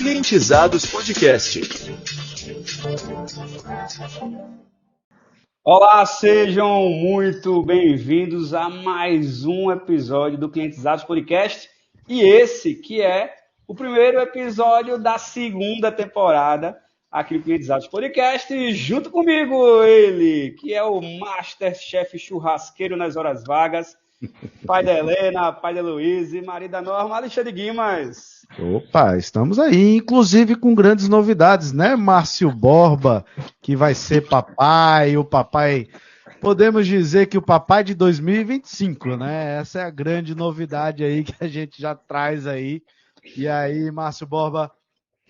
Clientizados Podcast. Olá, sejam muito bem-vindos a mais um episódio do Clientizados Podcast. E esse que é o primeiro episódio da segunda temporada aqui do Clientizados Podcast. Junto comigo, ele, que é o Masterchef churrasqueiro nas horas vagas, pai da Helena, pai da Luísa e marido da Norma, Alexandre Guimas. Opa, estamos aí, inclusive com grandes novidades, né? Márcio Borba, que vai ser papai, o papai, podemos dizer que o papai de 2025, né? Essa é a grande novidade aí que a gente já traz aí. E aí, Márcio Borba,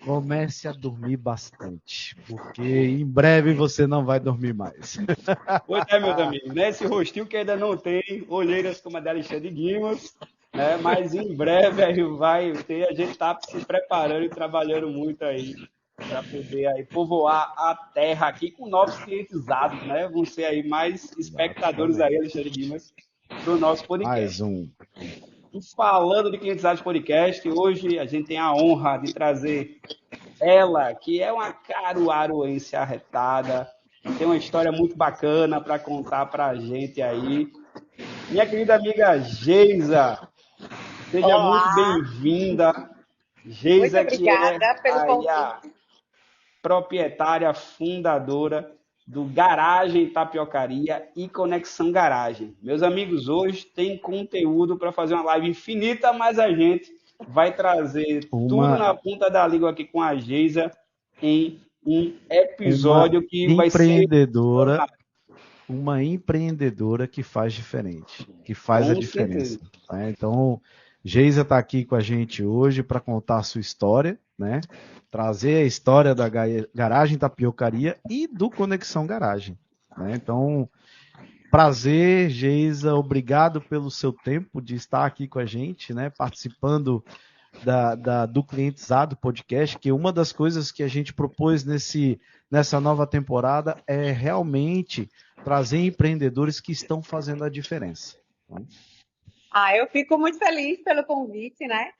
comece a dormir bastante, porque em breve você não vai dormir mais. Pois é, meus amigos, né? Esse rostinho que ainda não tem olheiras como a da Alexandre Guimas, né? Mas em breve aí vai ter, a gente está se preparando e trabalhando muito aí para poder aí povoar a terra aqui com novos clientizados, né? Vão ser aí mais espectadores aí, Alexandre Guimas, do nosso podcast. Mais um. E falando de Clientizados Podcast, hoje a gente tem a honra de trazer ela, que é uma caruaruense arretada, tem uma história muito bacana para contar para a gente aí. Minha querida amiga Geisa, seja Olá. muito bem-vinda. Geisa, Muito obrigada que é pelo aí convite. a proprietária, fundadora do Garagem Tapiocaria e Conexão Garagem. Meus amigos, hoje tem conteúdo para fazer uma live infinita, mas a gente vai trazer tudo na ponta da língua aqui com a Geisa em um episódio que vai ser... Uma empreendedora que faz diferente, que faz a diferença. Né? Então, Geisa está aqui com a gente hoje para contar a sua história, né? Trazer a história da Garagem Tapiocaria e do Conexão Garagem. Né? Então, prazer, Geisa, obrigado pelo seu tempo de estar aqui com a gente, né? Participando do Clientizado Podcast, que uma das coisas que a gente propôs nessa nova temporada é realmente trazer empreendedores que estão fazendo a diferença. Eu fico muito feliz pelo convite, né?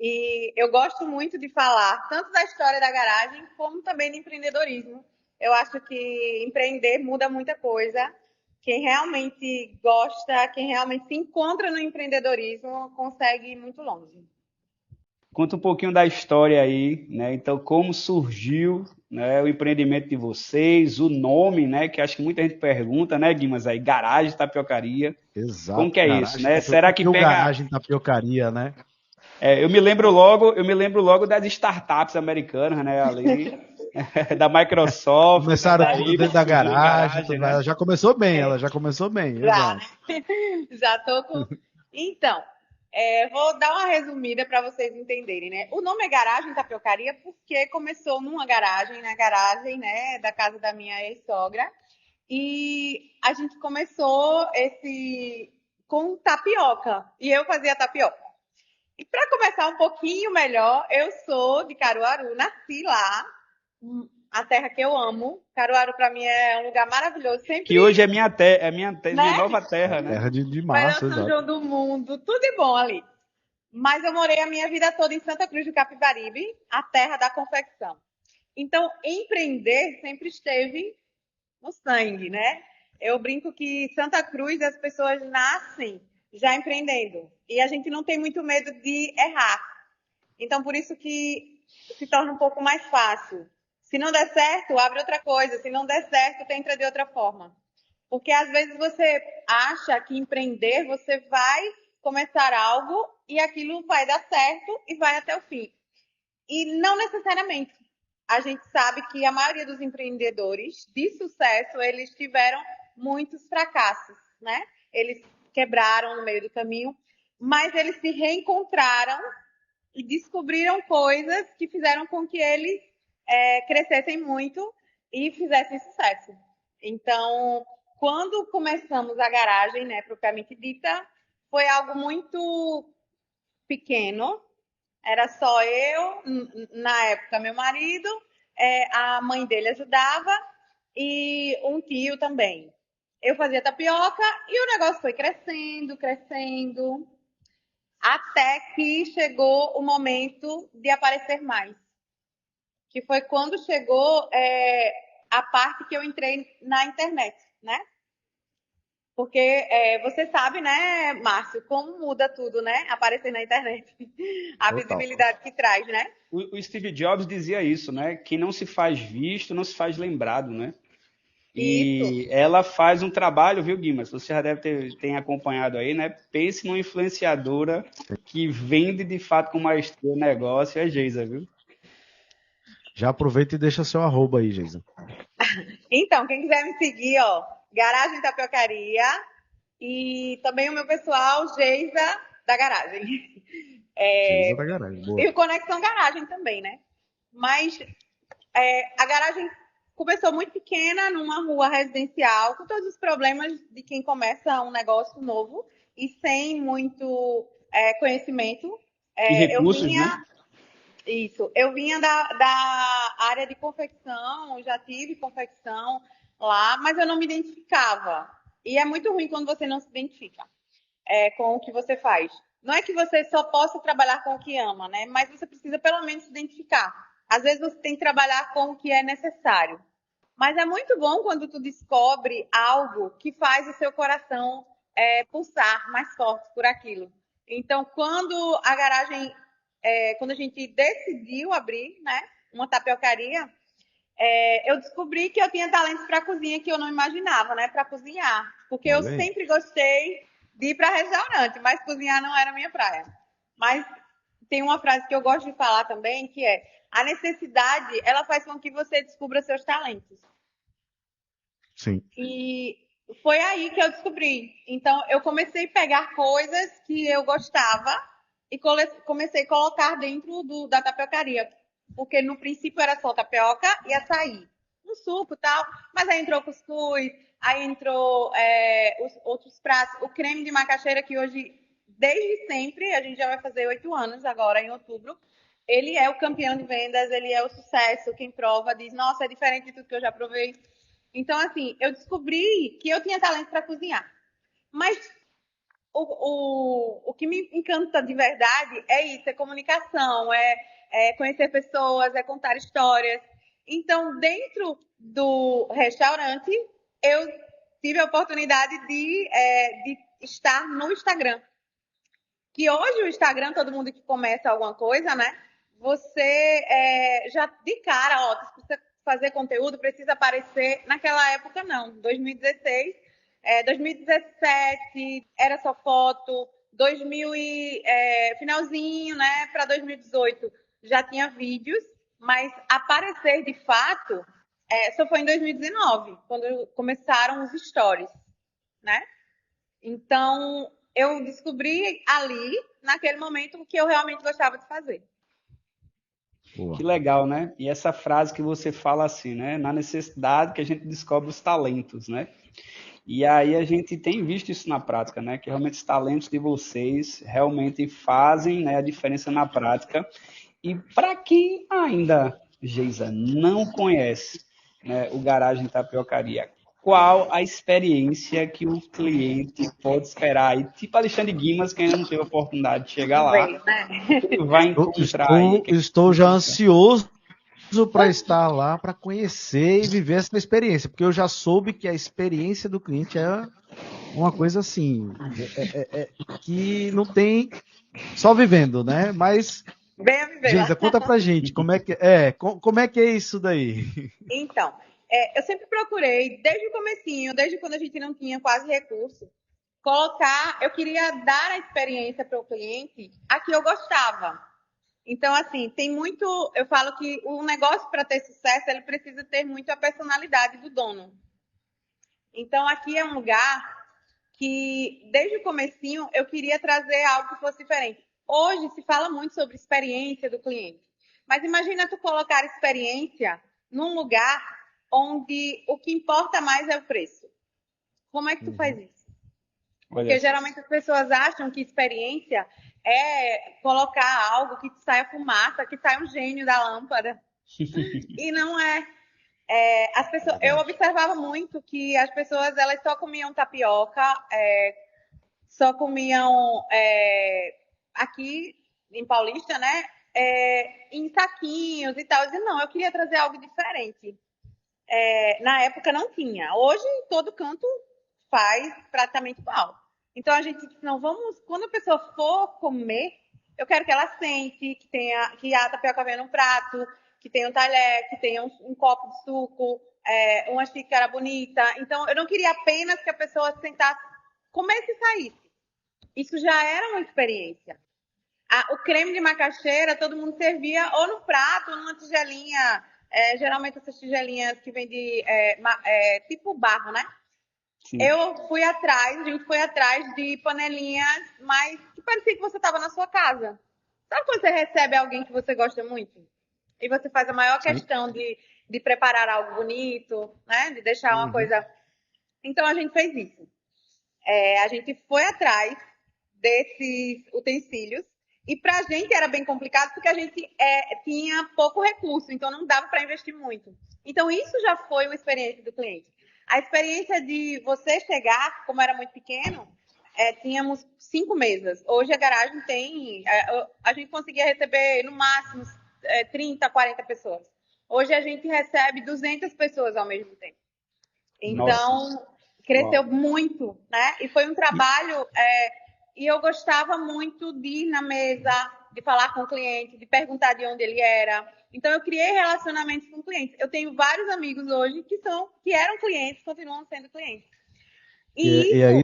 E eu gosto muito de falar tanto da história da garagem como também do empreendedorismo. Eu acho que empreender muda muita coisa. Quem realmente gosta, quem realmente se encontra no empreendedorismo, consegue ir muito longe. Conta um pouquinho da história aí, né? Então, como surgiu, né, o empreendimento de vocês, o nome, né? Que acho que muita gente pergunta, né, Guimas, aí, Garagem Tapiocaria. Exato. Como que é isso, né? Será que pega... Garagem Tapiocaria, né? Eu me lembro logo das startups americanas, né? Ali, da Microsoft. Começaram tudo dentro da garagem, né? Ela já começou bem, Já tô com... Então, vou dar uma resumida para vocês entenderem, né? O nome é Garagem Tapiocaria porque começou numa garagem, na garagem, né, da casa da minha ex-sogra. E a gente começou com tapioca. E eu fazia tapioca. E para começar um pouquinho melhor, eu sou de Caruaru, nasci lá, a terra que eu amo. Caruaru para mim é um lugar maravilhoso. Sempre... Que hoje é minha nova terra, né? Terra de massa, São João do Mundo, tudo de bom ali. Mas eu morei a minha vida toda em Santa Cruz do Capibaribe, a terra da confecção. Então, empreender sempre esteve no sangue, né? Eu brinco que Santa Cruz as pessoas nascem já empreendendo. E a gente não tem muito medo de errar. Então, por isso que se torna um pouco mais fácil. Se não der certo, abre outra coisa. Se não der certo, tenta de outra forma. Porque às vezes você acha que empreender, você vai começar algo e aquilo vai dar certo e vai até o fim. E não necessariamente. A gente sabe que a maioria dos empreendedores de sucesso, eles tiveram muitos fracassos, né? Eles quebraram no meio do caminho, mas eles se reencontraram e descobriram coisas que fizeram com que eles crescessem muito e fizessem sucesso. Então, quando começamos a garagem, né, propriamente dita, foi algo muito pequeno. Era só eu, na época meu marido, a mãe dele ajudava e um tio também. Eu fazia tapioca e o negócio foi crescendo, até que chegou o momento de aparecer mais. que foi quando chegou a parte que eu entrei na internet, né? Porque você sabe, né, Márcio, como muda tudo, né? Aparecer na internet. A Total. visibilidade que traz, né? O Steve Jobs dizia isso, né? Que não se faz visto, não se faz lembrado, né? E Isso. ela faz um trabalho, viu, Guimas? Você já deve ter acompanhado aí, né? Pense numa influenciadora que vende de fato com maestria o negócio, é a Geisa, viu? Já aproveita e deixa seu arroba aí, Geisa. Então, quem quiser me seguir, ó, Garagem Tapiocaria e também o meu pessoal, Geisa da Garagem. Geisa da garagem, boa. E o Conexão Garagem também, né? Mas a garagem começou muito pequena, numa rua residencial, com todos os problemas de quem começa um negócio novo e sem muito conhecimento. E recursos, né? Eu vinha da área de confecção, já tive confecção lá, mas eu não me identificava. E é muito ruim quando você não se identifica com o que você faz. Não é que você só possa trabalhar com o que ama, né? Mas você precisa pelo menos se identificar. Às vezes você tem que trabalhar com o que é necessário. Mas é muito bom quando tu descobre algo que faz o seu coração pulsar mais forte por aquilo. Então, quando a garagem, quando a gente decidiu abrir, né, uma tapiocaria, eu descobri que eu tinha talentos para cozinha que eu não imaginava, né, para cozinhar. Porque eu sempre gostei de ir para restaurante, mas cozinhar não era a minha praia. Mas tem uma frase que eu gosto de falar também, que é: a necessidade, ela faz com que você descubra seus talentos. Sim. E foi aí que eu descobri. Então, eu comecei a pegar coisas que eu gostava e comecei a colocar dentro da tapiocaria. Porque no princípio era só tapioca e açaí. Um suco e tal. Mas aí entrou cuscuz, aí entrou os outros pratos. O creme de macaxeira, que hoje, desde sempre, a gente já vai fazer 8 anos agora, em outubro. Ele é o campeão de vendas, ele é o sucesso. Quem prova diz, nossa, é diferente de tudo que eu já provei. Então, assim, eu descobri que eu tinha talento para cozinhar. Mas o que me encanta de verdade é isso, é comunicação, é conhecer pessoas, é contar histórias. Então, dentro do restaurante, eu tive a oportunidade de estar no Instagram. Que hoje o Instagram, todo mundo que começa alguma coisa, né? Você já de cara, ó, se você fazer conteúdo, precisa aparecer. Naquela época, não. 2016, 2017 era só foto. Finalzinho, né? Para 2018 já tinha vídeos, mas aparecer de fato só foi em 2019, quando começaram os stories, né? Então, eu descobri ali, naquele momento, o que eu realmente gostava de fazer. Boa. Que legal, né? E essa frase que você fala assim, né? Na necessidade que a gente descobre os talentos, né? E aí a gente tem visto isso na prática, né? Que realmente os talentos de vocês realmente fazem, né, a diferença na prática. E para quem ainda, Geisa, não conhece, né, o Garagem Tapiocaria, qual a experiência que o cliente pode esperar aí? Tipo Alexandre Guimas, que ainda não teve a oportunidade de chegar lá, Bem, né? ele vai encontrar aí. Estou já ansioso para estar lá, para conhecer e viver essa experiência, porque eu já soube que a experiência do cliente é uma coisa assim, que não tem só vivendo, né? Mas, Venha viver Geisa, lá. conta pra gente, como é que é isso daí? Então, eu sempre procurei, desde o comecinho, desde quando a gente não tinha quase recurso, eu queria dar a experiência para o cliente a que eu gostava. Então, assim, tem muito. Eu falo que o negócio, para ter sucesso, ele precisa ter muito a personalidade do dono. Então, aqui é um lugar que, desde o comecinho, eu queria trazer algo que fosse diferente. Hoje se fala muito sobre experiência do cliente. Mas imagina tu colocar experiência num lugar onde o que importa mais é o preço. Como é que tu faz isso? Porque geralmente as pessoas acham que experiência é colocar algo que saia fumaça, que saia um gênio da lâmpada. E não é. Eu observava muito que as pessoas elas só comiam tapioca, só comiam aqui em Paulista, né? em saquinhos e tal. Eu disse, não, eu queria trazer algo diferente. Na época não tinha. Hoje, todo canto faz praticamente igual. Então, a gente disse, não, quando a pessoa for comer, eu quero que ela sente, que a tapioca venha num prato, que tenha um talher, que tenha um copo de suco, uma xícara bonita. Então, eu não queria apenas que a pessoa sentasse, comesse e saísse. Isso já era uma experiência. O creme de macaxeira, todo mundo servia ou no prato, ou numa tigelinha, geralmente essas tigelinhas que vem de tipo barro, né? Sim. A gente foi atrás de panelinhas, mas que parecia que você estava na sua casa. Sabe quando você recebe alguém que você gosta muito? E você faz a maior questão de preparar algo bonito, né? De deixar uma coisa... Então, a gente fez isso. A gente foi atrás desses utensílios e para a gente era bem complicado porque a gente tinha pouco recurso, então não dava para investir muito. Então, isso já foi uma experiência do cliente. A experiência de você chegar, como era muito pequeno, tínhamos 5 mesas. Hoje a garagem tem... a gente conseguia receber, no máximo, 30, 40 pessoas. Hoje a gente recebe 200 pessoas ao mesmo tempo. Então, cresceu muito, né? E foi um trabalho... e eu gostava muito de ir na mesa, de falar com o cliente, de perguntar de onde ele era. Então, eu criei relacionamentos com clientes. Eu tenho vários amigos hoje que eram clientes, continuam sendo clientes. E aí,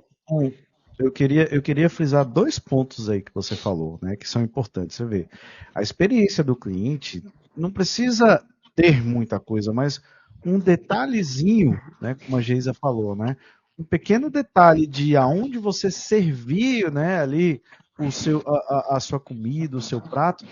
eu queria frisar 2 pontos aí que você falou, né, que são importantes. Você vê, a experiência do cliente não precisa ter muita coisa, mas um detalhezinho, né, como a Geisa falou, né, um pequeno detalhe de aonde você servir, né, ali a sua comida, o seu prato,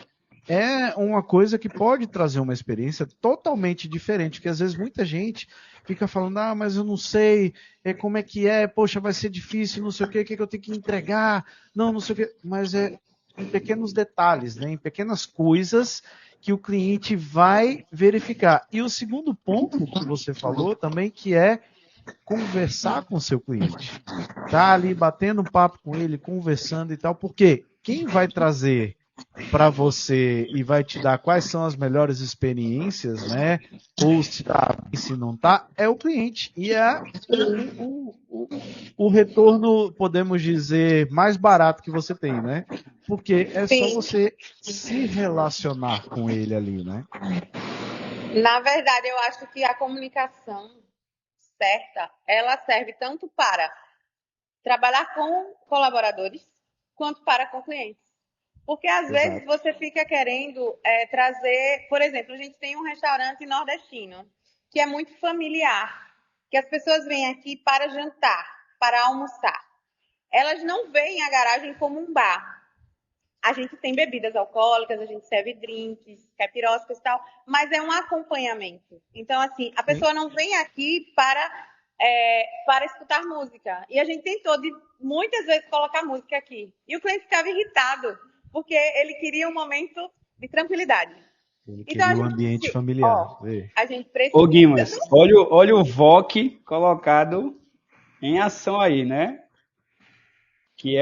é uma coisa que pode trazer uma experiência totalmente diferente, que às vezes muita gente fica falando, mas eu não sei como é que é, poxa, vai ser difícil, não sei o que eu tenho que entregar, não sei o que, mas é em pequenos detalhes, né, em pequenas coisas que o cliente vai verificar. E o segundo ponto que você falou também, que é conversar com o seu cliente. Tá ali batendo um papo com ele, conversando e tal, porque quem vai trazer para você e vai te dar quais são as melhores experiências, né? Ou se tá e se não tá, é o cliente. E é o retorno, podemos dizer, mais barato que você tem, né? Porque é só você se relacionar com ele ali, né? Na verdade, eu acho que a comunicação certa, ela serve tanto para trabalhar com colaboradores quanto para com clientes. Porque às vezes você fica querendo trazer, por exemplo, a gente tem um restaurante nordestino que é muito familiar, que as pessoas vêm aqui para jantar, para almoçar. Elas não veem a garagem como um bar. A gente tem bebidas alcoólicas, a gente serve drinks, caipiroscas e tal, mas é um acompanhamento. Então, assim, a pessoa não vem aqui para escutar música. E a gente tentou muitas vezes colocar música aqui. E o cliente ficava irritado, porque ele queria um momento de tranquilidade. Ele queria um ambiente familiar. A gente precisa... Ô, Guimas, olha o VOC colocado em ação aí, né? Que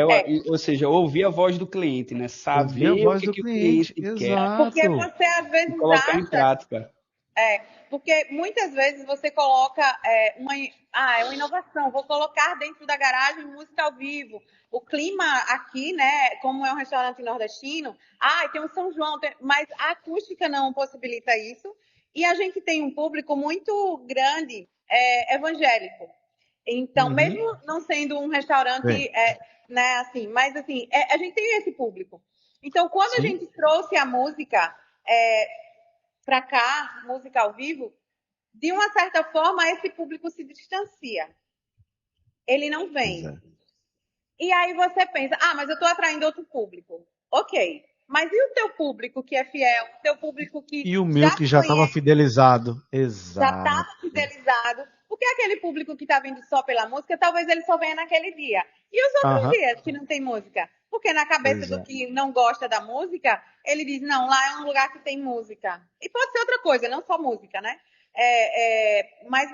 ou seja, ouvir a voz do cliente, né? Saber o que o cliente quer. Porque você às vezes colocar em prática. Porque muitas vezes você coloca uma inovação, vou colocar dentro da garagem música ao vivo. O clima aqui, né, como é um restaurante nordestino, tem um São João, mas a acústica não possibilita isso. E a gente tem um público muito grande evangélico. Então, mesmo não sendo um restaurante, né, assim, mas assim, a gente tem esse público. Então, quando a gente trouxe a música para cá, música ao vivo, de uma certa forma, esse público se distancia. Ele não vem. E aí você pensa, mas eu estou atraindo outro público. Ok. Mas e o teu público que é fiel? O teu público que e o meu que já estava fidelizado. Exato. Já estava fidelizado. Porque aquele público que está vindo só pela música, talvez ele só venha naquele dia. E os outros dias que não tem música? Porque na cabeça do que não gosta da música, ele diz, não, lá é um lugar que tem música. E pode ser outra coisa, não só música, né? Mas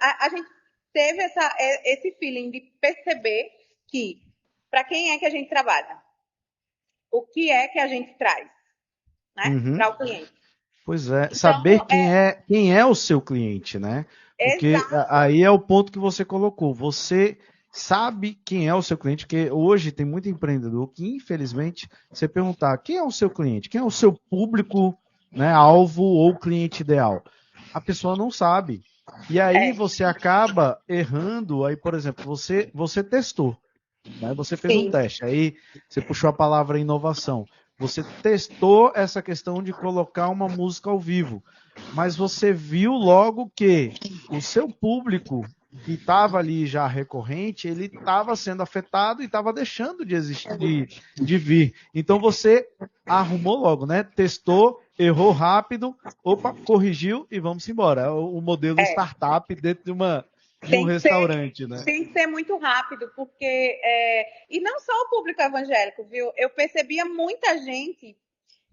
a gente teve esse feeling de perceber que, para quem é que a gente trabalha? O que é que a gente traz? né? Uhum. Para o cliente. Pois é, Então, saber quem é o seu cliente, né? Porque Exato. aí é o ponto que você colocou. Você sabe quem é o seu cliente, porque hoje tem muito empreendedor que, infelizmente, você perguntar quem é o seu cliente, quem é o seu público, né, alvo ou cliente ideal, a pessoa não sabe. E aí você acaba errando. Aí, por exemplo, você testou, né? Você fez um Sim. teste, aí você puxou a palavra inovação. Você testou essa questão de colocar uma música ao vivo, mas você viu logo que o seu público que estava ali já recorrente, ele estava sendo afetado e estava deixando de existir, de vir. Então você arrumou logo, né? Testou, errou rápido, opa, corrigiu e vamos embora. O modelo startup dentro de um restaurante, né? Tem que ser muito rápido, porque e não só o público evangélico, viu? Eu percebia muita gente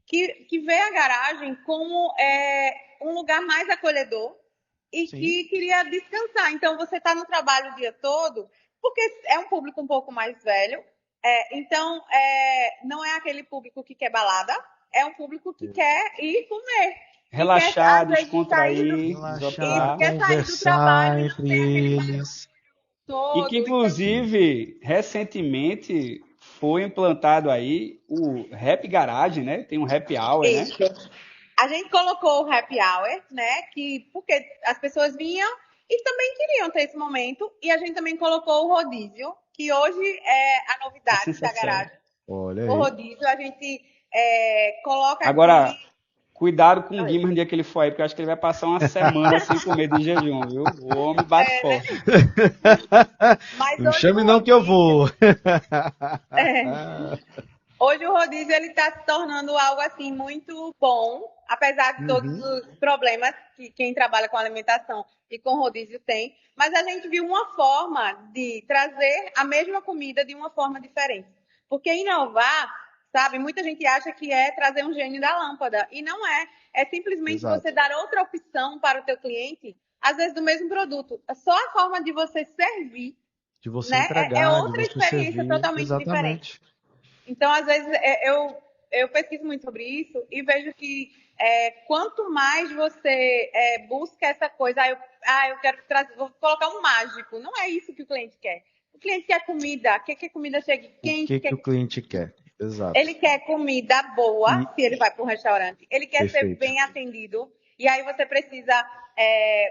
que vê a garagem como um lugar mais acolhedor e Sim. que queria descansar. Então você está no trabalho o dia todo, porque é um público um pouco mais velho. Então não é aquele público que quer balada, é um público que quer ir comer. Relaxar, Quer, às vezes, descontrair, Relaxar, desopilar. quer sair do trabalho e não conversar tem aquele entre eles. E que, todo. inclusive, recentemente foi implantado aí o Happy Garage, né? Tem um Happy Hour, né? Isso. A gente colocou o happy hour, né? Porque as pessoas vinham e também queriam ter esse momento. E a gente também colocou o rodízio, que hoje é a novidade da sensação. garagem. Olha O aí. rodízio, a gente coloca Agora, aqui. cuidado com o Guima no dia que ele for aí, porque eu acho que ele vai passar uma semana sem comer de jejum, viu? O homem bate forte. Mas Não hoje chame o não que eu vou. Hoje o rodízio ele está se tornando algo assim muito bom, apesar de todos os problemas que quem trabalha com alimentação e com rodízio tem. Mas a gente viu uma forma de trazer a mesma comida de uma forma diferente. Porque inovar, sabe, muita gente acha que é trazer um gênio da lâmpada. E não é. É simplesmente Exato. você dar outra opção para o teu cliente, às vezes do mesmo produto. Só a forma de você servir, De você né, entregar, outra de você experiência servir. totalmente diferente. Exatamente. Então, às vezes, eu pesquiso muito sobre isso e vejo que quanto mais você busca essa coisa, eu quero trazer, vou colocar um mágico. Não é isso que o cliente quer. O cliente quer comida, quer que a comida chegue quente. O que o cliente quer? Exato. Ele quer comida boa, se ele vai para um restaurante. Ele quer ser Perfeito. bem atendido. E aí você precisa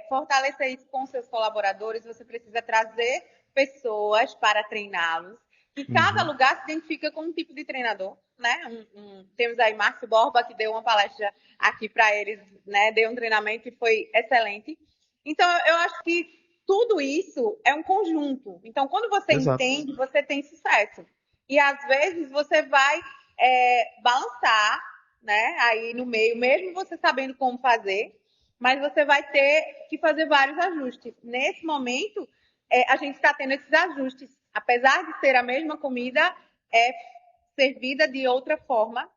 fortalecer isso com seus colaboradores, você precisa trazer pessoas para treiná-los. E cada lugar se identifica com um tipo de treinador, né? Temos aí Márcio Borba, que deu uma palestra aqui para eles, né? Deu um treinamento e foi excelente. Então, eu acho que tudo isso é um conjunto. Então, quando você Exato. entende, você tem sucesso. E, às vezes, você vai balançar, né? Aí no meio, mesmo você sabendo como fazer, mas você vai ter que fazer vários ajustes. Nesse momento, a gente está tendo esses ajustes. Apesar de ser a mesma comida, é servida de outra forma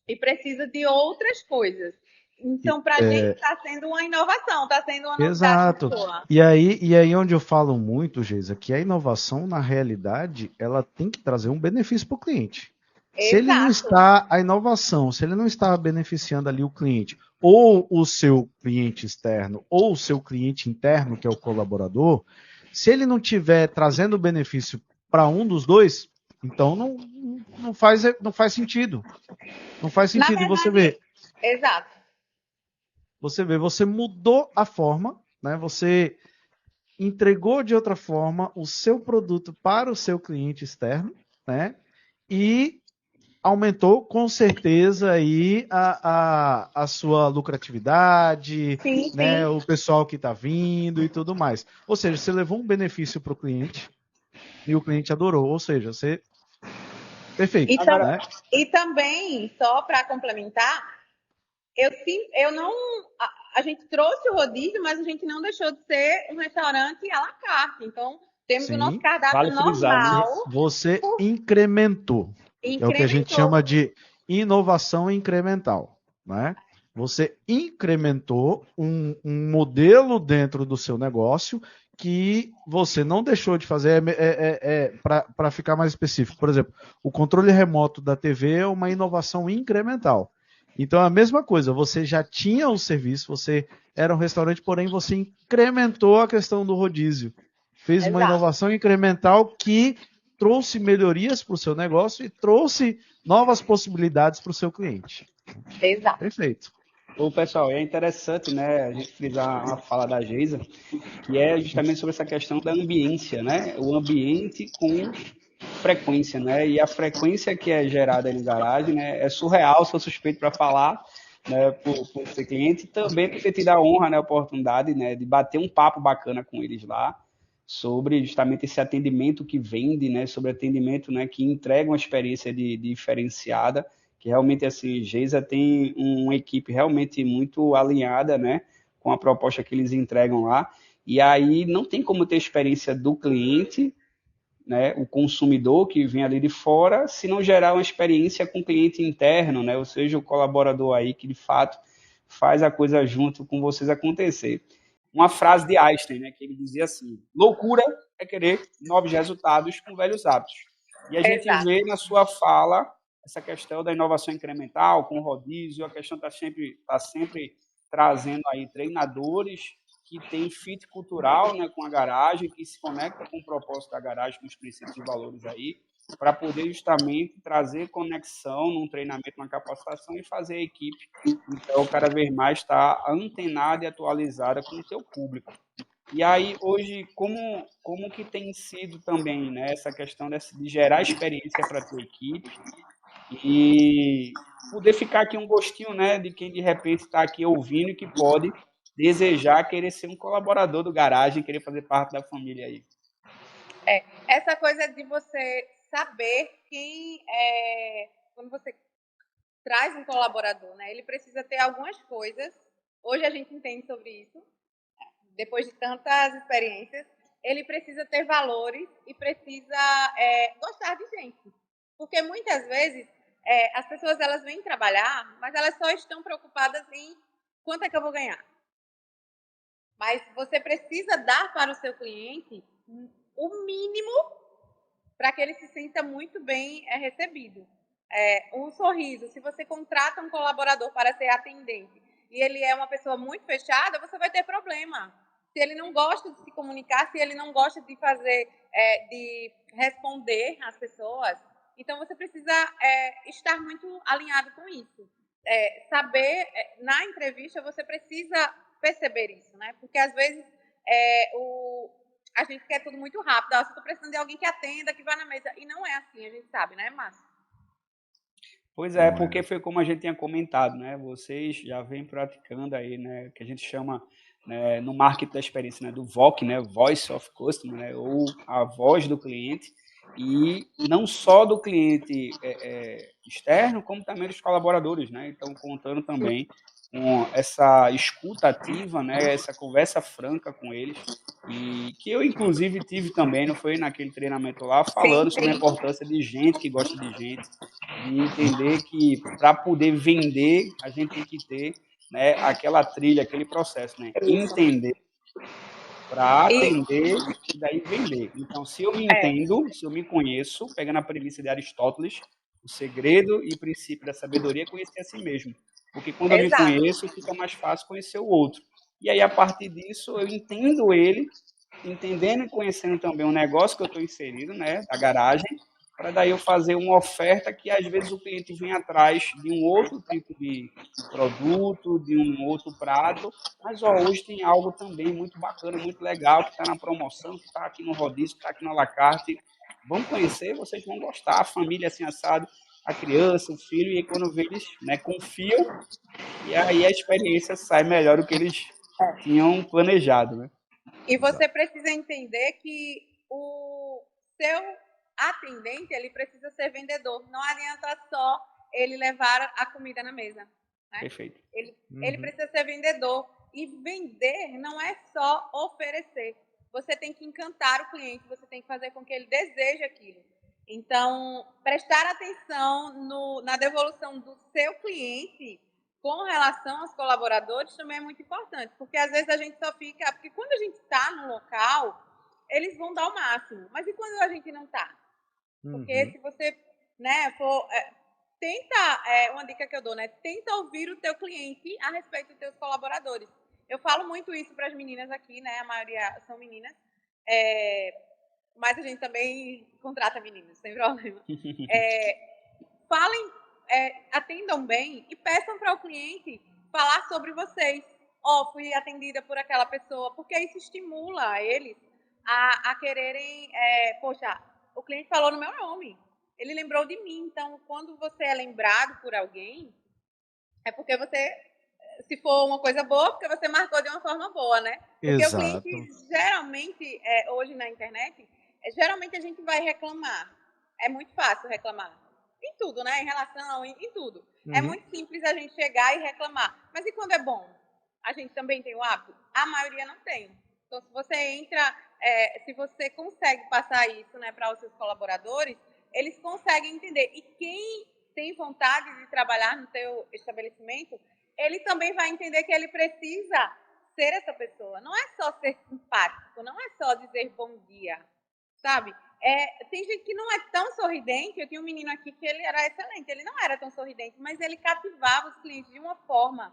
e precisa de outras coisas. Então, para a gente está sendo uma inovação, está sendo uma novidade. Exato. Boa. E aí onde eu falo muito, Geisa, que a inovação, na realidade, ela tem que trazer um benefício para o cliente. Se ele não está, a inovação, se ele não está beneficiando ali o cliente, ou o seu cliente externo, ou o seu cliente interno, que é o colaborador, se ele não estiver trazendo benefício para um dos dois, então não faz sentido. Não faz sentido. Verdade, e você vê. Exato. Você mudou a forma, né? Você entregou de outra forma o seu produto para o seu cliente externo, né? E aumentou com certeza aí a sua lucratividade, Sim, né? sim. O pessoal que está vindo e tudo mais. Ou seja, você levou um benefício para o cliente e o cliente adorou. Ou seja, você... Perfeito. Então, né? E também, só para complementar, eu não... A gente trouxe o rodízio, mas a gente não deixou de ser um restaurante à la carte. Então, temos Sim, o nosso cardápio vale frisar, normal. Você incrementou. É o que a gente chama de inovação incremental, né? Você incrementou um modelo dentro do seu negócio que você não deixou de fazer. Para ficar mais específico, por exemplo, o controle remoto da TV é uma inovação incremental. Então, a mesma coisa, você já tinha o serviço, você era um restaurante, porém você incrementou a questão do rodízio. Fez uma Exato. inovação incremental que trouxe melhorias para o seu negócio e trouxe novas possibilidades para o seu cliente. Exato. Perfeito. Ô, pessoal, é interessante, né, a gente frisar uma fala da Geisa, que é justamente sobre essa questão da ambiência, né? O ambiente com frequência, né? E a frequência que é gerada no garagem, né, é surreal, sou suspeito para falar, né, por ser cliente, e também por ter tido a honra, né, a oportunidade, né, de bater um papo bacana com eles lá, sobre justamente esse atendimento que vende, né, sobre atendimento, né, que entrega uma experiência diferenciada, que realmente, assim, Geisa tem uma equipe realmente muito alinhada, né, com a proposta que eles entregam lá, e aí não tem como ter experiência do cliente, né, o consumidor que vem ali de fora, se não gerar uma experiência com o cliente interno, né, ou seja, o colaborador aí que de fato faz a coisa junto com vocês acontecer. Uma frase de Einstein, né, que ele dizia assim: loucura é querer novos resultados com velhos hábitos. E a gente Exato. vê na sua fala essa questão da inovação incremental, com o rodízio, a questão está sempre trazendo aí treinadores que tem fit cultural, né, com a garagem, que se conecta com o propósito da garagem, com os princípios e valores aí, para poder justamente trazer conexão num treinamento, numa capacitação e fazer a equipe, então, cada vez mais estar antenada e atualizada com o teu público. E aí, hoje, como que tem sido também, né, essa questão de gerar experiência para a tua equipe e poder ficar aqui um gostinho, né, de quem de repente está aqui ouvindo e que pode desejar querer ser um colaborador do garagem, querer fazer parte da família aí. Essa coisa de você saber quando você traz um colaborador, né? Ele precisa ter algumas coisas. Hoje a gente entende sobre isso, depois de tantas experiências. Ele precisa ter valores e precisa gostar de gente. Porque muitas vezes as pessoas elas vêm trabalhar, mas elas só estão preocupadas em quanto é que eu vou ganhar. Mas você precisa dar para o seu cliente o mínimo para que ele se sinta muito bem recebido. Um sorriso. Se você contrata um colaborador para ser atendente e ele é uma pessoa muito fechada, você vai ter problema. Se ele não gosta de se comunicar, se ele não gosta de fazer, de responder às pessoas, então você precisa estar muito alinhado com isso. Saber, na entrevista, você precisa perceber isso, né? Porque às vezes a gente quer tudo muito rápido. Eu estou precisando de alguém que atenda, que vá na mesa. E não é assim, a gente sabe, né, Márcio? Pois é, porque foi como a gente tinha comentado, né? Vocês já vêm praticando aí, né? Que a gente chama, né, no marketing da experiência, né? Do VOC, né? Voice of Customer, né? Ou a voz do cliente. E não só do cliente externo, como também dos colaboradores, né? Então, contando também com essa escuta ativa, né? Essa conversa franca com eles. E que eu, inclusive, tive também, não foi naquele treinamento lá, falando Sim, sobre a sim. importância de gente que gosta de gente, de entender que para poder vender, a gente tem que ter, né, aquela trilha, aquele processo, né? Isso. Entender para E, atender e daí vender. Então, se eu me é, entendo, se eu me conheço, pegando a premissa de Aristóteles, o segredo e princípio da sabedoria é conhecer a si mesmo. Porque quando eu me exato. conheço, fica mais fácil conhecer o outro. E aí, a partir disso, eu entendo ele, entendendo e conhecendo também o negócio que eu estou inserido, né, da garagem, para daí eu fazer uma oferta que às vezes o cliente vem atrás de um outro tipo de produto, de um outro prato, mas ó, hoje tem algo também muito bacana, muito legal, que está na promoção, que está aqui no rodízio, que está aqui no Alacarte. Vão conhecer, vocês vão gostar, a família assim assado, a criança, o filho, e aí, quando vê eles, né, confiam, e aí a experiência sai melhor do que eles tinham planejado, né? E você precisa entender que o seu atendente ele precisa ser vendedor. Não adianta só ele levar a comida na mesa. Né? Perfeito. Ele precisa ser vendedor. E vender não é só oferecer. Você tem que encantar o cliente, você tem que fazer com que ele deseje aquilo. Então, prestar atenção na devolução do seu cliente com relação aos colaboradores também é muito importante, porque às vezes a gente só fica... Porque quando a gente está no local, eles vão dar o máximo. Mas e quando a gente não está? Porque se você for uma dica que eu dou, né? Tenta ouvir o teu cliente a respeito dos teus colaboradores. Eu falo muito isso para as meninas aqui, né? A maioria são meninas. Mas a gente também contrata meninos, sem problema. Falem, atendam bem e peçam para o cliente falar sobre vocês. Fui atendida por aquela pessoa, porque isso estimula eles a quererem, poxa, o cliente falou no meu nome, ele lembrou de mim. Então, quando você é lembrado por alguém, é porque você, se for uma coisa boa, porque você marcou de uma forma boa, né? Porque Exato. o cliente, geralmente, hoje na internet, geralmente a gente vai reclamar. É muito fácil reclamar. Em tudo, né? Em relação, em tudo. É muito simples a gente chegar e reclamar. Mas e quando é bom? A gente também tem o hábito? A maioria não tem. Então, se você entra, se você consegue passar isso, né, para os seus colaboradores, eles conseguem entender. E quem tem vontade de trabalhar no seu estabelecimento, ele também vai entender que ele precisa ser essa pessoa. Não é só ser simpático, não é só dizer bom dia, sabe? Tem gente que não é tão sorridente. Eu tinha um menino aqui que ele era excelente, ele não era tão sorridente, mas ele cativava os clientes de uma forma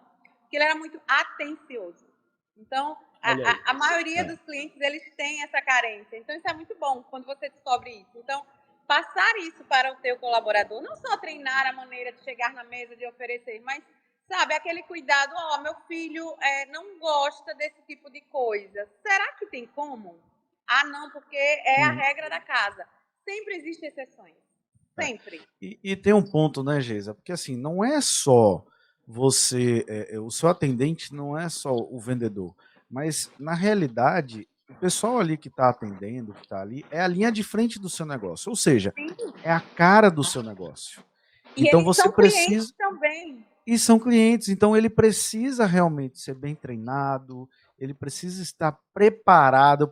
que ele era muito atencioso. Então, a maioria dos clientes, eles têm essa carência. Então, isso é muito bom quando você descobre isso. Então, passar isso para o teu colaborador, não só treinar a maneira de chegar na mesa, de oferecer, mas, sabe, aquele cuidado, meu filho não gosta desse tipo de coisa. Será que tem como? Não, porque é a regra da casa. Sempre existem exceções. Sempre. E tem um ponto, né, Geisa? Porque assim, não é só você, o seu atendente não é só o vendedor, mas na realidade, o pessoal ali que está atendendo, que está ali, é a linha de frente do seu negócio, ou seja, é a cara do seu negócio. E então eles você são precisa. Clientes também. E são clientes, então ele precisa realmente ser bem treinado, ele precisa estar preparado, eu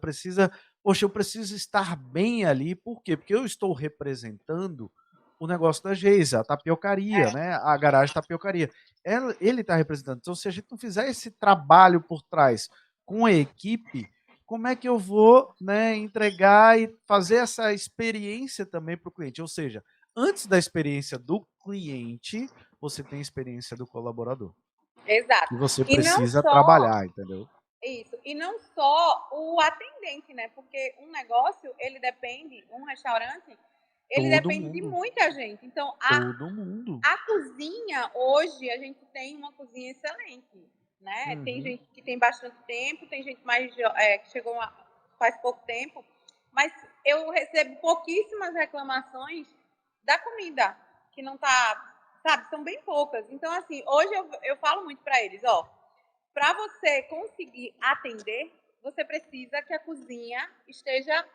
preciso estar bem ali, por quê? Porque eu estou representando o negócio da Geisa, a tapiocaria, né? A garagem tapiocaria. Ele está representando. Então, se a gente não fizer esse trabalho por trás com a equipe, como é que eu vou, né, entregar e fazer essa experiência também para o cliente? Ou seja, antes da experiência do cliente, você tem a experiência do colaborador. Exato. E você E não precisa só trabalhar, entendeu? isso. E não só o atendente, né? Porque um negócio, ele depende, um restaurante, ele Todo depende de mundo. muita gente. Então, Todo mundo. a cozinha, hoje, a gente tem uma cozinha excelente, né? Tem gente que tem bastante tempo, tem gente mais que chegou faz pouco tempo, mas eu recebo pouquíssimas reclamações da comida, que não tá, sabe, são bem poucas. Então, assim, hoje eu falo muito para eles, para você conseguir atender, você precisa que a cozinha esteja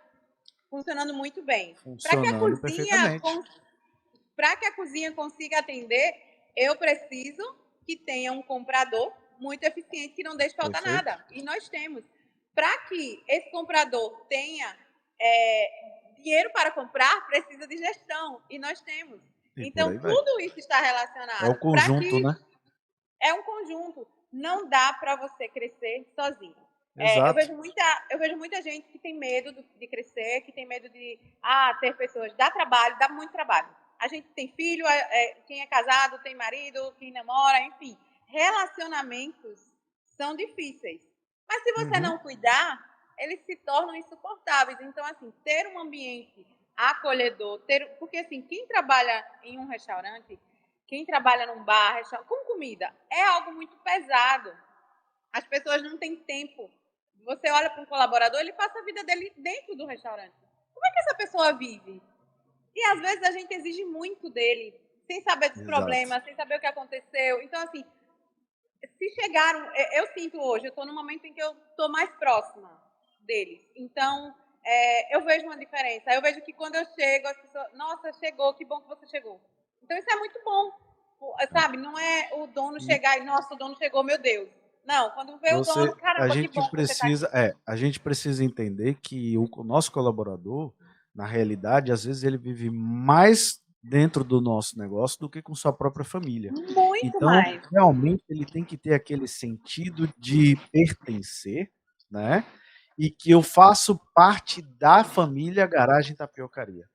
funcionando muito bem. Funcionando perfeitamente. Para que a cozinha consiga atender, eu preciso que tenha um comprador muito eficiente, que não deixe faltar nada. E nós temos. Para que esse comprador tenha dinheiro para comprar, precisa de gestão. E nós temos. Então, tudo isso está relacionado. É o conjunto, né? É um conjunto. Não dá para você crescer sozinho. Eu vejo muita gente que tem medo de crescer, que tem medo de ter pessoas. Dá trabalho, dá muito trabalho. A gente tem filho, quem é casado tem marido, quem namora, enfim. Relacionamentos são difíceis. Mas se você não cuidar, eles se tornam insuportáveis. Então, assim, ter um ambiente acolhedor, porque assim, quem trabalha em um restaurante, quem trabalha num bar, com comida, é algo muito pesado. As pessoas não têm tempo. Você olha para um colaborador, ele passa a vida dele dentro do restaurante. Como é que essa pessoa vive? E às vezes a gente exige muito dele, sem saber dos problemas, sem saber o que aconteceu. Então, assim, se chegaram... Eu sinto hoje, eu estou num momento em que eu estou mais próxima deles. Então, eu vejo uma diferença. Eu vejo que quando eu chego, as pessoas... Nossa, chegou, que bom que você chegou. Então, isso é muito bom. Sabe, não é o dono chegar e... Nossa, o dono chegou, meu Deus. Não, quando vê o dono, caramba, que bom que você tá aqui. A gente precisa entender que o nosso colaborador, na realidade, às vezes ele vive mais dentro do nosso negócio do que com sua própria família. Muito mais. Realmente, ele tem que ter aquele sentido de pertencer, né? E que eu faço parte da família Garagem Tapiocaria.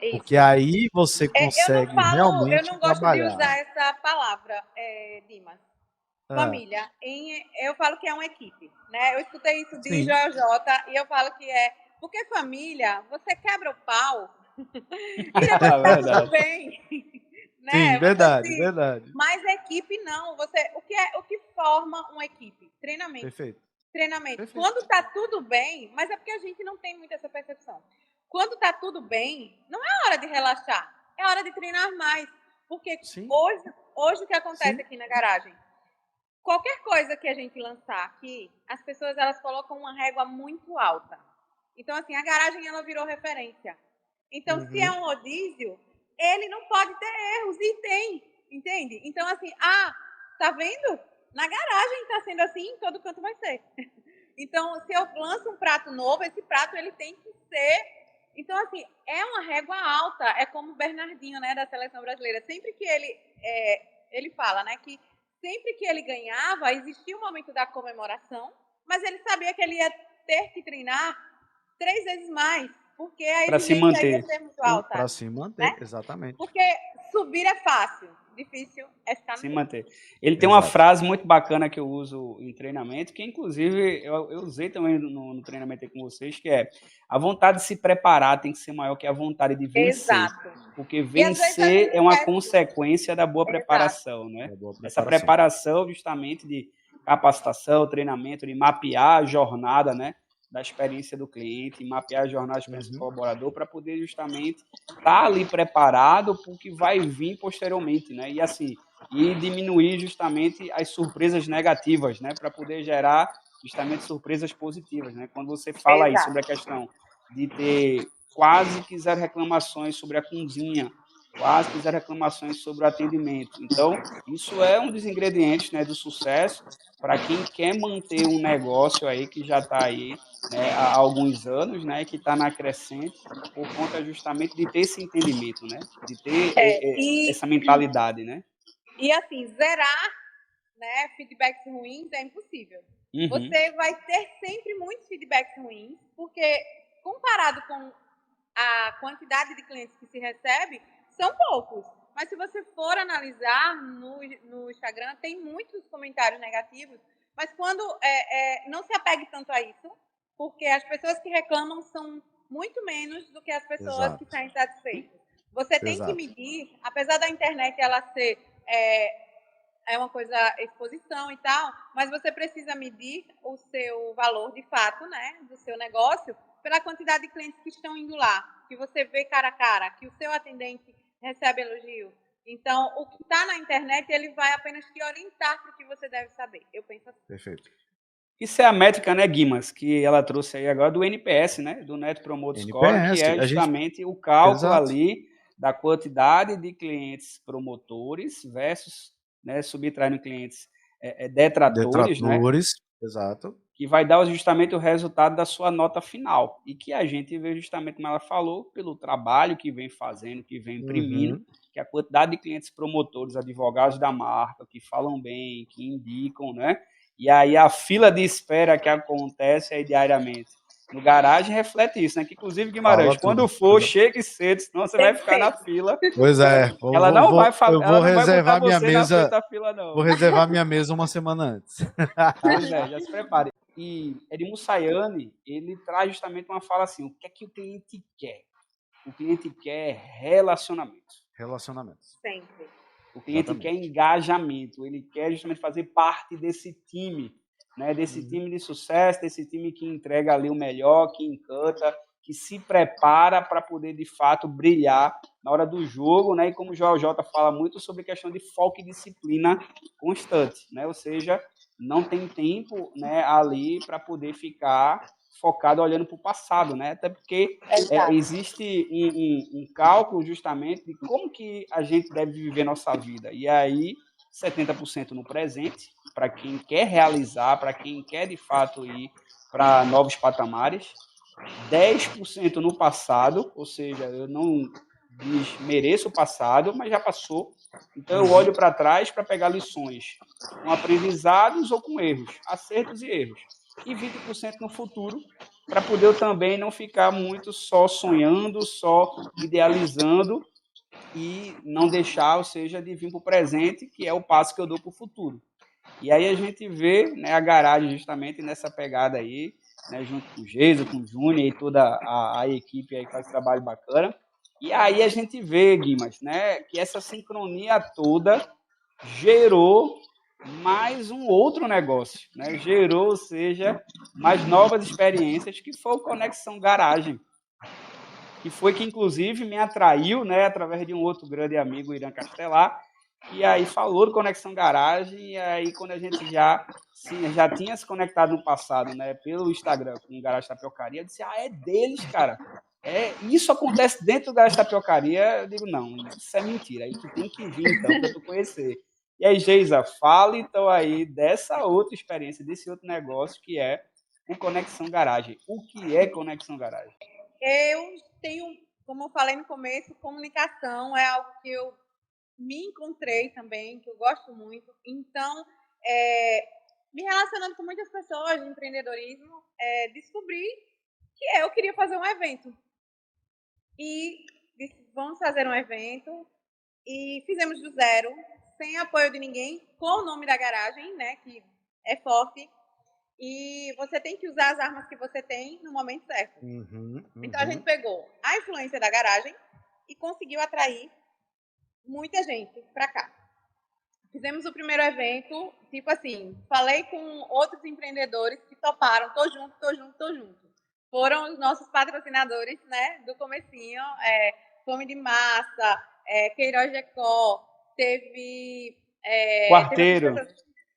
Isso. Porque aí você Eu consegue realmente não gosto de trabalhar. usar essa palavra, Dimas. Ah, Família. Eu falo que é uma equipe, né? Eu escutei isso de sim, Joel J e eu falo que porque família, você quebra o pau e depois tá tudo Verdade. bem, sim, né? verdade, verdade. Mas equipe não. O que forma uma equipe? Treinamento. Perfeito, Treinamento. perfeito. Quando tá tudo bem, mas é porque a gente não tem muito essa percepção. Quando tá tudo bem, não é hora de relaxar, é hora de treinar mais. Porque Sim, hoje o que acontece sim, aqui na garagem? Qualquer coisa que a gente lançar aqui, as pessoas elas colocam uma régua muito alta. Então, assim, a garagem ela virou referência. Então, se é uhum, um rodízio, ele não pode ter erros, e tem, entende? Então, assim, tá vendo? Na garagem tá sendo assim, em todo canto vai ser. Então, se eu lanço um prato novo, esse prato ele tem que ser. Então, assim, é uma régua alta. É como o Bernardinho, né, da seleção brasileira. Sempre que ele fala, né, que sempre que ele ganhava, existia o momento da comemoração, mas ele sabia que ele ia ter que treinar 3 vezes mais, porque a Para se exigência ia manter. ser muito alta, para se manter, né? exatamente. Porque subir é fácil, difícil é ficar no Se topo. manter. Ele tem uma Exato. frase muito bacana que eu uso em treinamento, que inclusive eu usei também no treinamento aí com vocês, que é: a vontade de se preparar tem que ser maior que a vontade de vencer. Exato. Porque E às vezes a vencer gente é uma esquece disso. consequência da boa Exato. preparação, né? Uma boa Essa preparação. preparação justamente de capacitação, treinamento, de mapear a jornada, né, da experiência do cliente, mapear a jornada da experiência do colaborador para poder justamente estar ali preparado para o que vai vir posteriormente, né? E assim, e diminuir justamente as surpresas negativas, né, para poder gerar justamente surpresas positivas, né? Quando você fala aí sobre a Exato. questão de ter quase que zero reclamações sobre a cozinha, quase que zero reclamações sobre o atendimento. Então, isso é um dos ingredientes, né, do sucesso para quem quer manter um negócio aí que já está aí, né, há alguns anos, né, que está na crescente, por conta justamente de ter esse entendimento, né, de ter essa mentalidade, né? E assim, zerar, né, feedbacks ruins é impossível. Uhum. Você vai ter sempre muitos feedbacks ruins, porque comparado com a quantidade de clientes que se recebe, são poucos. Mas se você for analisar no Instagram, tem muitos comentários negativos, mas quando não se apegue tanto a isso, porque as pessoas que reclamam são muito menos do que as pessoas que Exato, estão insatisfeitas. Você tem que exato. medir, apesar da internet ela ser uma coisa exposição e tal, mas você precisa medir o seu valor de fato, né, do seu negócio, pela quantidade de clientes que estão indo lá, que você vê cara a cara, que o seu atendente recebe elogio. Então, o que está na internet, ele vai apenas te orientar para o que você deve saber. Eu penso assim. Perfeito. Isso é a métrica, né, Guimas, que ela trouxe aí agora do NPS, né, do Net Promoter Score, que NPS, é a gente. justamente o cálculo Exato. ali da quantidade de clientes promotores versus, né, subtraindo clientes detratores, né, Detratores. Exato. que vai dar justamente o resultado da sua nota final. E que a gente vê justamente, como ela falou, pelo trabalho que vem fazendo, que vem imprimindo, Uhum. que a quantidade de clientes promotores, advogados da marca, que falam bem, que indicam, né? E aí a fila de espera que acontece aí diariamente no garagem reflete isso, né? Que inclusive, Guimarães, Fala quando tudo. for, chegue cedo, senão você Tem vai que ficar na ser. fila. Pois é, Ela eu vou não vai botar reservar minha você na frente mesa. da fila, Vou não. reservar minha mesa uma semana antes. Pois é, já se prepare. E Edmo Sayane, ele traz justamente uma fala assim: o que é que o cliente quer? O cliente quer relacionamento. Relacionamentos. Sempre. O cliente quer Exatamente. engajamento. Ele quer justamente fazer parte desse time, né? Desse time de sucesso, desse time que entrega ali o melhor, que encanta, que se prepara para poder, de fato, brilhar na hora do jogo, né? E como o Joel J fala muito sobre questão de foco e disciplina constante, né? Ou seja, não tem tempo, né, ali para poder ficar focado olhando para o passado, né? Até porque existe um cálculo justamente de como que a gente deve viver nossa vida. E aí, 70% no presente, para quem quer realizar, para quem quer de fato ir para novos patamares, 10% no passado, ou seja, eu não desmereço o passado, mas já passou. Então eu olho para trás para pegar lições com aprendizados ou com erros, acertos e erros. E 20% no futuro, para poder eu também não ficar muito só sonhando, só idealizando e não deixar, ou seja, de vir para o presente, que é o passo que eu dou para o futuro. E aí a gente vê, né, a garagem justamente nessa pegada aí, né, junto com o Geiso, com o Júnior e toda a equipe aí que faz trabalho bacana. E aí a gente vê, Guimas, né, que essa sincronia toda gerou mais um outro negócio, né? Gerou, ou seja, mais novas experiências, que foi o Conexão Garagem, que foi que, inclusive, me atraiu, né, através de um outro grande amigo, Irã Castelar, que aí falou do Conexão Garagem, e aí quando a gente já tinha se conectado no passado, né, pelo Instagram com o Garagem Tapiocaria, eu disse, é deles, cara. Isso acontece dentro do Garagem Tapiocaria. Eu digo, não, isso é mentira, aí tu tem que vir, então, para tu conhecer. E aí, Geisa, fala então aí dessa outra experiência, desse outro negócio que é o Conexão Garagem. O que é Conexão Garagem? Eu tenho, como eu falei no começo, comunicação é algo que eu me encontrei também, que eu gosto muito. Então, me relacionando com muitas pessoas de empreendedorismo, descobri que eu queria fazer um evento. E disse, vamos fazer um evento. E fizemos do zero, sem apoio de ninguém, com o nome da garagem, né, que é forte. E você tem que usar as armas que você tem no momento certo. Então a gente pegou a influência da garagem e conseguiu atrair muita gente para cá. Fizemos o primeiro evento, tipo assim, falei com outros empreendedores que toparam, tô junto. Foram os nossos patrocinadores, né, do comecinho, Fome de Massa, Queiroz Decó, teve... Quarteiro.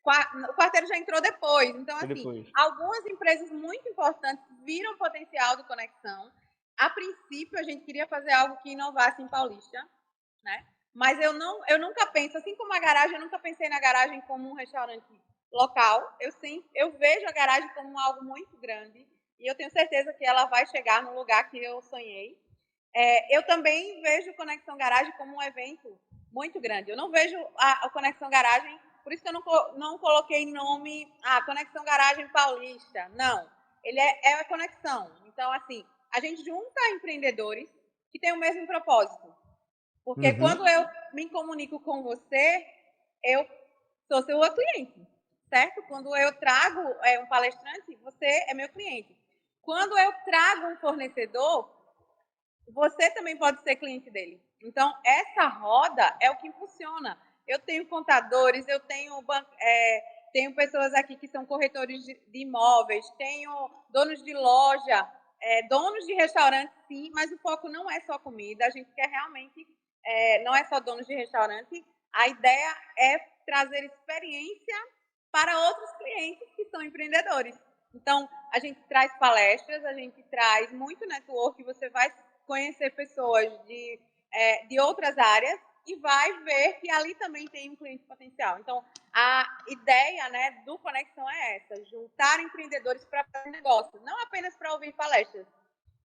O Quarteiro já entrou depois. Então, assim, depois. Algumas empresas muito importantes viram o potencial do Conexão. A princípio, a gente queria fazer algo que inovasse em Paulista, né? Mas eu nunca penso, assim como a garagem, eu nunca pensei na garagem como um restaurante local. Eu vejo a garagem como algo muito grande e eu tenho certeza que ela vai chegar no lugar que eu sonhei. Eu também vejo Conexão Garagem como um evento muito grande. Eu não vejo a Conexão Garagem, por isso que eu não coloquei nome, Conexão Garagem Paulista. Não, ele é a conexão. Então, assim, a gente junta empreendedores que têm o mesmo propósito. Porque quando eu me comunico com você, eu sou seu cliente, certo? Quando eu trago um palestrante, você é meu cliente. Quando eu trago um fornecedor, você também pode ser cliente dele. Então, essa roda é o que funciona. Eu tenho contadores, eu tenho pessoas aqui que são corretores de imóveis, tenho donos de loja, donos de restaurante, sim, mas o foco não é só comida. A gente quer realmente, não é só donos de restaurante. A ideia é trazer experiência para outros clientes que são empreendedores. Então, a gente traz palestras, a gente traz muito network, você vai conhecer pessoas de outras áreas e vai ver que ali também tem um cliente potencial. Então, a ideia, né, do Conexão é essa, juntar empreendedores para fazer negócio, não apenas para ouvir palestras.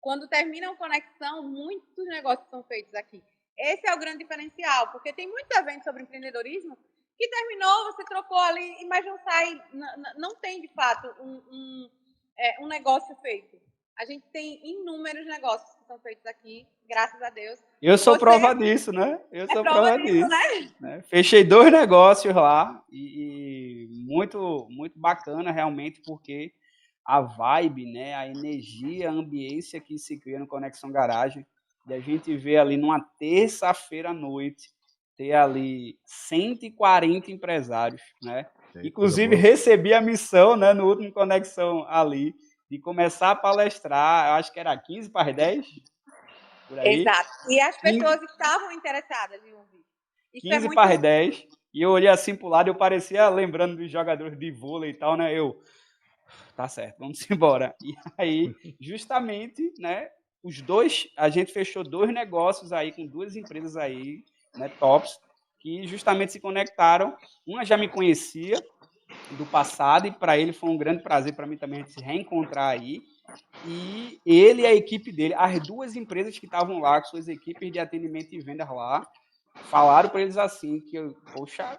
Quando termina o Conexão, muitos negócios são feitos aqui. Esse é o grande diferencial, porque tem muitos eventos sobre empreendedorismo que terminou, você trocou ali, mas não sai, não tem de fato um negócio feito. A gente tem inúmeros negócios que são feitos aqui, graças a Deus. Eu sou prova disso, né? Eu sou prova disso. Né? Fechei 2 negócios lá e muito, muito bacana realmente, porque a vibe, né, a energia, a ambiência que se cria no Conexão Garagem, e a gente vê ali numa terça-feira à noite, ter ali 140 empresários, né? Inclusive, recebi a missão, né, no último Conexão ali, de começar a palestrar, eu acho que era 15 para as 10, por aí. Exato. E as pessoas estavam interessadas em ouvir. 15 para as 10, e eu olhei assim para o lado, eu parecia lembrando dos jogadores de vôlei e tal, né? Tá certo, vamos embora. E aí, justamente, né, a gente fechou 2 negócios aí com 2 empresas aí, né, tops, que justamente se conectaram. Uma já me conhecia do passado e para ele foi um grande prazer, para mim também, a gente se reencontrar aí. E ele e a equipe dele, as 2 empresas que estavam lá, com suas equipes de atendimento e vendas lá, falaram para eles assim, que, poxa,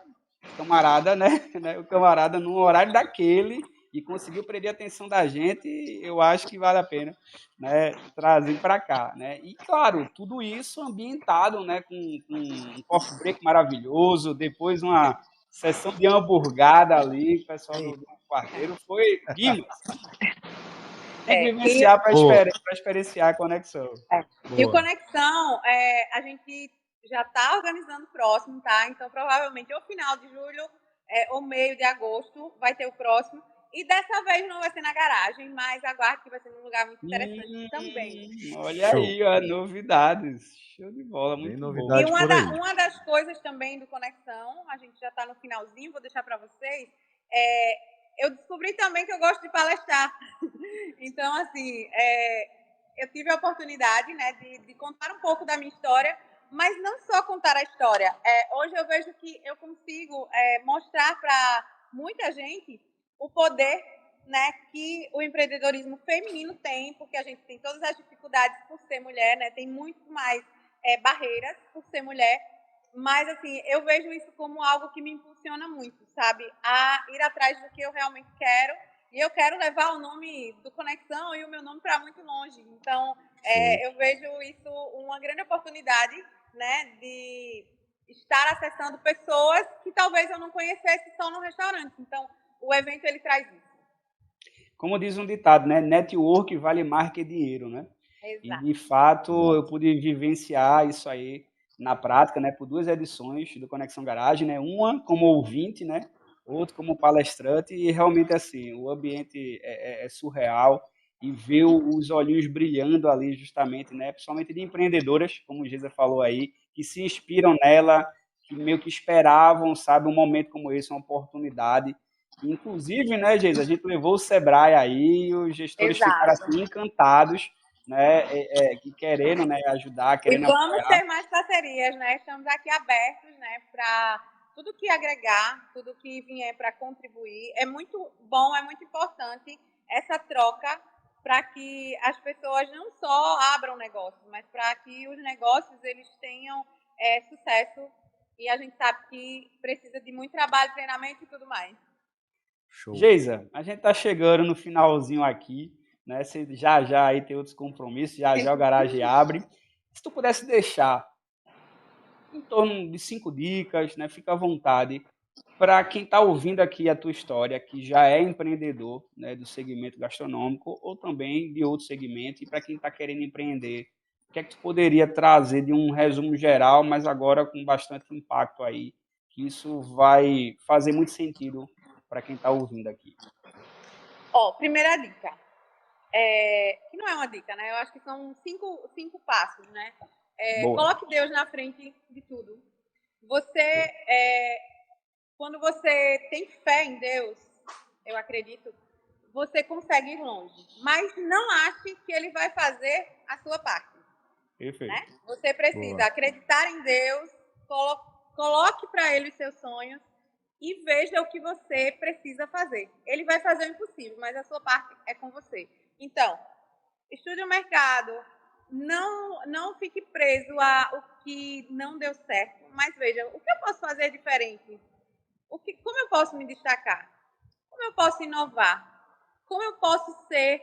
camarada, né, o camarada no horário daquele e conseguiu prender a atenção da gente, eu acho que vale a pena, né, trazer para cá, né? E claro, tudo isso ambientado, né, com um coffee break maravilhoso, depois uma sessão de hamburgada ali, o pessoal do quarteiro foi Guimas. Tem que vivenciar para experienciar a conexão. E o Conexão, a gente já está organizando o próximo, tá? Então, provavelmente, ou final de julho, ou meio de agosto, vai ter o próximo. E dessa vez não vai ser na garagem, mas aguarde que vai ser num lugar muito interessante também. Olha aí, ó, novidades. Show de bola, muito bom. E uma das coisas também do Conexão, a gente já está no finalzinho, vou deixar para vocês, eu descobri também que eu gosto de palestrar. Então, assim, eu tive a oportunidade, né, de contar um pouco da minha história, mas não só contar a história. Hoje eu vejo que eu consigo mostrar para muita gente o poder, né, que o empreendedorismo feminino tem, porque a gente tem todas as dificuldades por ser mulher, né, tem muito mais barreiras por ser mulher, mas assim, eu vejo isso como algo que me impulsiona muito, sabe, a ir atrás do que eu realmente quero, e eu quero levar o nome do Conexão e o meu nome para muito longe. Então, eu vejo isso uma grande oportunidade, né, de estar acessando pessoas que talvez eu não conhecesse só no restaurante. Então, o evento, ele traz isso. Como diz um ditado, né? Network vale mais que dinheiro, né? Exato. E, de fato, eu pude vivenciar isso aí na prática, né? Por 2 edições do Conexão Garage, né? Uma como ouvinte, né? Outra como palestrante. E, realmente, assim, o ambiente é surreal. E ver os olhinhos brilhando ali, justamente, né? Principalmente de empreendedoras, como o Geisa falou aí, que se inspiram nela, que meio que esperavam, sabe? Um momento como esse, uma oportunidade. Inclusive, né, Geisa, a gente levou o Sebrae aí, os gestores ficaram assim encantados, né, que querendo, né, ajudar, querendo apoiar. E vamos apoiar. ter mais parcerias, né? Estamos aqui abertos, né, para tudo que agregar, tudo que vier para contribuir. É muito bom, é muito importante essa troca para que as pessoas não só abram negócios, mas para que os negócios eles tenham sucesso. E a gente sabe que precisa de muito trabalho, treinamento e tudo mais. Show. Geisa, a gente está chegando no finalzinho aqui, né? Você já aí tem outros compromissos, já o garagem abre. Se tu pudesse deixar em torno de 5 dicas, né? Fica à vontade, para quem está ouvindo aqui a tua história, que já é empreendedor, né, do segmento gastronômico ou também de outro segmento, e para quem está querendo empreender, o que é que tu poderia trazer de um resumo geral, mas agora com bastante impacto aí, que isso vai fazer muito sentido para quem está ouvindo aqui? Primeira dica. Que não é uma dica, né? Eu acho que são cinco passos, né? Coloque Deus na frente de tudo. Você, quando você tem fé em Deus, eu acredito, você consegue ir longe. Mas não ache que Ele vai fazer a sua parte. Perfeito. Né? Você precisa acreditar em Deus, coloque para Ele os seus sonhos e veja o que você precisa fazer. Ele vai fazer o impossível, mas a sua parte é com você. Então, estude o mercado, não fique preso ao que não deu certo, mas veja, o que eu posso fazer diferente? Como eu posso me destacar? Como eu posso inovar? Como eu posso ser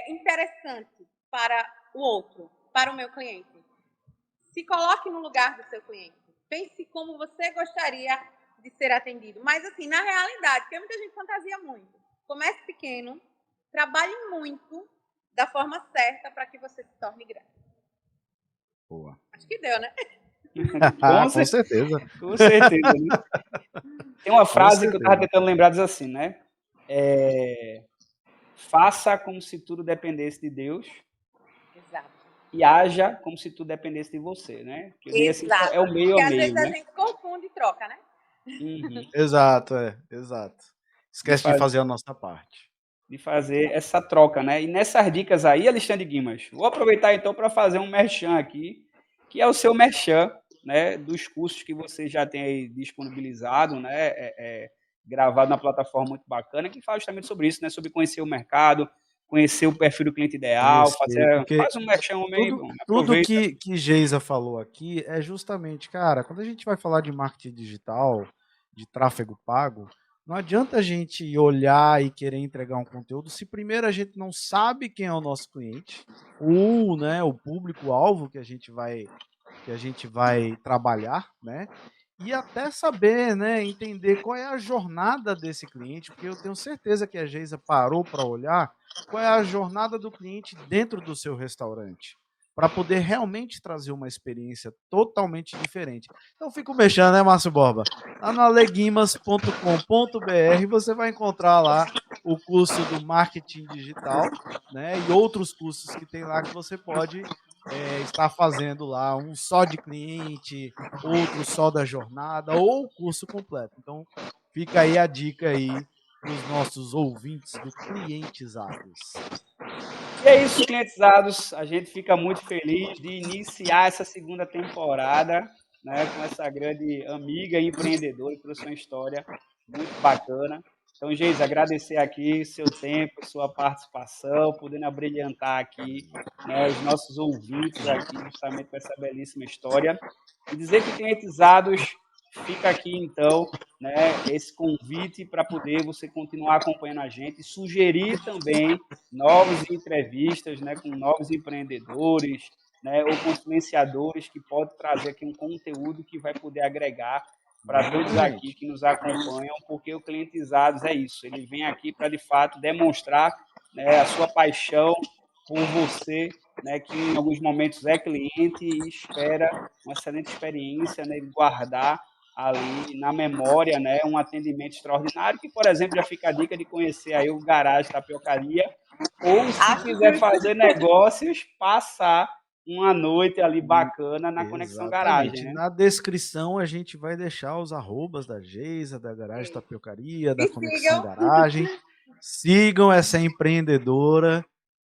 interessante para o outro, para o meu cliente? Se coloque no lugar do seu cliente. Pense como você gostaria de ser atendido. Mas, assim, na realidade, porque muita gente fantasia muito. Comece pequeno, trabalhe muito da forma certa para que você se torne grande. Boa. Acho que deu, né? Com certeza. Com certeza. Né? Tem uma frase que eu estava tentando lembrar, diz assim, né? Faça como se tudo dependesse de Deus. Exato. E haja como se tudo dependesse de você, né? Que eu diria assim, é o meio Porque a meio, às vezes né? a gente confunde e troca, né? Uhum. Exato. Esquece de fazer a nossa parte. De fazer essa troca, né? E nessas dicas aí, Alexandre Guimas, vou aproveitar então para fazer um merchan aqui, que é o seu merchan, né? Dos cursos que você já tem aí disponibilizado, né? Gravado na plataforma muito bacana, que fala justamente sobre isso, né? Sobre conhecer o mercado, conhecer o perfil do cliente ideal, faz um merchan meio bom. Tudo que Geisa falou aqui é justamente, cara, quando a gente vai falar de marketing digital, de tráfego pago, Não adianta a gente olhar e querer entregar um conteúdo se primeiro a gente não sabe quem é o nosso cliente, né, o público-alvo que a gente vai trabalhar, né? E até saber, né, entender qual é a jornada desse cliente, porque eu tenho certeza que a Geisa parou para olhar qual é a jornada do cliente dentro do seu restaurante, para poder realmente trazer uma experiência totalmente diferente. Então, fico mexendo, né, Márcio Borba? Lá no aleguimas.com.br você vai encontrar lá o curso do marketing digital, né, e outros cursos que tem lá que você pode estar fazendo lá, um só de cliente, outro só da jornada, ou o curso completo. Então, fica aí a dica aí para os nossos ouvintes do Clientizados. E é isso, clientizados. A gente fica muito feliz de iniciar essa segunda temporada, né, com essa grande amiga e empreendedora pela sua história muito bacana. Então, Geis, agradecer aqui seu tempo, sua participação, podendo abrilhantar aqui, né, os nossos ouvintes aqui, justamente com essa belíssima história. E dizer que clientizados, fica aqui então, né, esse convite para poder você continuar acompanhando a gente e sugerir também novas entrevistas, né, com novos empreendedores, né, ou com influenciadores que podem trazer aqui um conteúdo que vai poder agregar para todos aqui que nos acompanham, porque o Clientizados é isso, ele vem aqui para, de fato, demonstrar, né, a sua paixão por você, né, que em alguns momentos é cliente e espera uma excelente experiência, né, guardar ali na memória, né, um atendimento extraordinário, que, por exemplo, já fica a dica de conhecer aí o Garage Tapiocaria, ou se quiser fazer negócios, passar uma noite ali bacana na Conexão Garagem, né? Na descrição a gente vai deixar os arrobas da Geisa, da Garagem Tapiocaria, da Conexão Garagem. Sigam essa empreendedora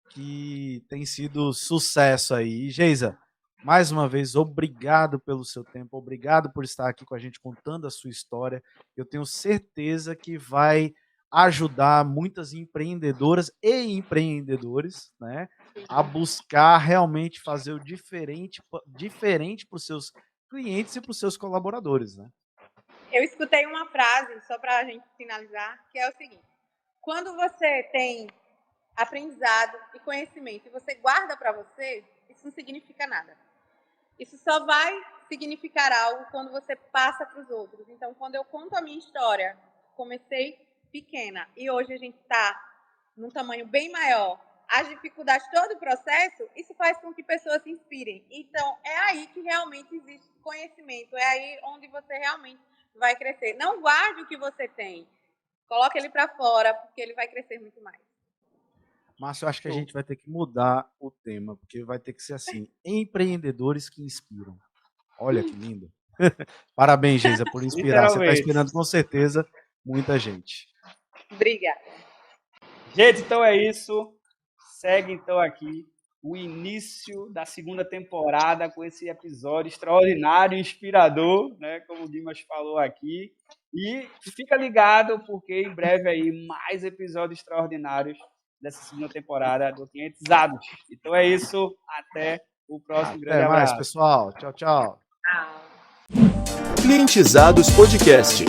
que tem sido sucesso aí. Geisa, mais uma vez, obrigado pelo seu tempo, obrigado por estar aqui com a gente contando a sua história. Eu tenho certeza que vai ajudar muitas empreendedoras e empreendedores, né, a buscar realmente fazer o diferente para os seus clientes e para os seus colaboradores, né? Eu escutei uma frase, só para a gente finalizar, que é o seguinte: quando você tem aprendizado e conhecimento e você guarda para você, isso não significa nada. Isso só vai significar algo quando você passa para os outros. Então, quando eu conto a minha história, comecei pequena e hoje a gente está num tamanho bem maior, as dificuldades, todo o processo, isso faz com que pessoas se inspirem. Então, é aí que realmente existe conhecimento, é aí onde você realmente vai crescer. Não guarde o que você tem, coloque ele para fora, porque ele vai crescer muito mais. Márcio, eu acho que a gente vai ter que mudar o tema, porque vai ter que ser assim, empreendedores que inspiram. Olha que lindo. Parabéns, Geisa, por inspirar. Você está inspirando com certeza muita gente. Obrigada. Gente, então é isso. Segue então aqui o início da segunda temporada com esse episódio extraordinário, inspirador, né, como o Dimas falou aqui. E fica ligado, porque em breve aí mais episódios extraordinários dessa segunda temporada do Clientizados. Então é isso, até o próximo grande abraço. Até mais, pessoal. Tchau, tchau. Clientizados Podcast.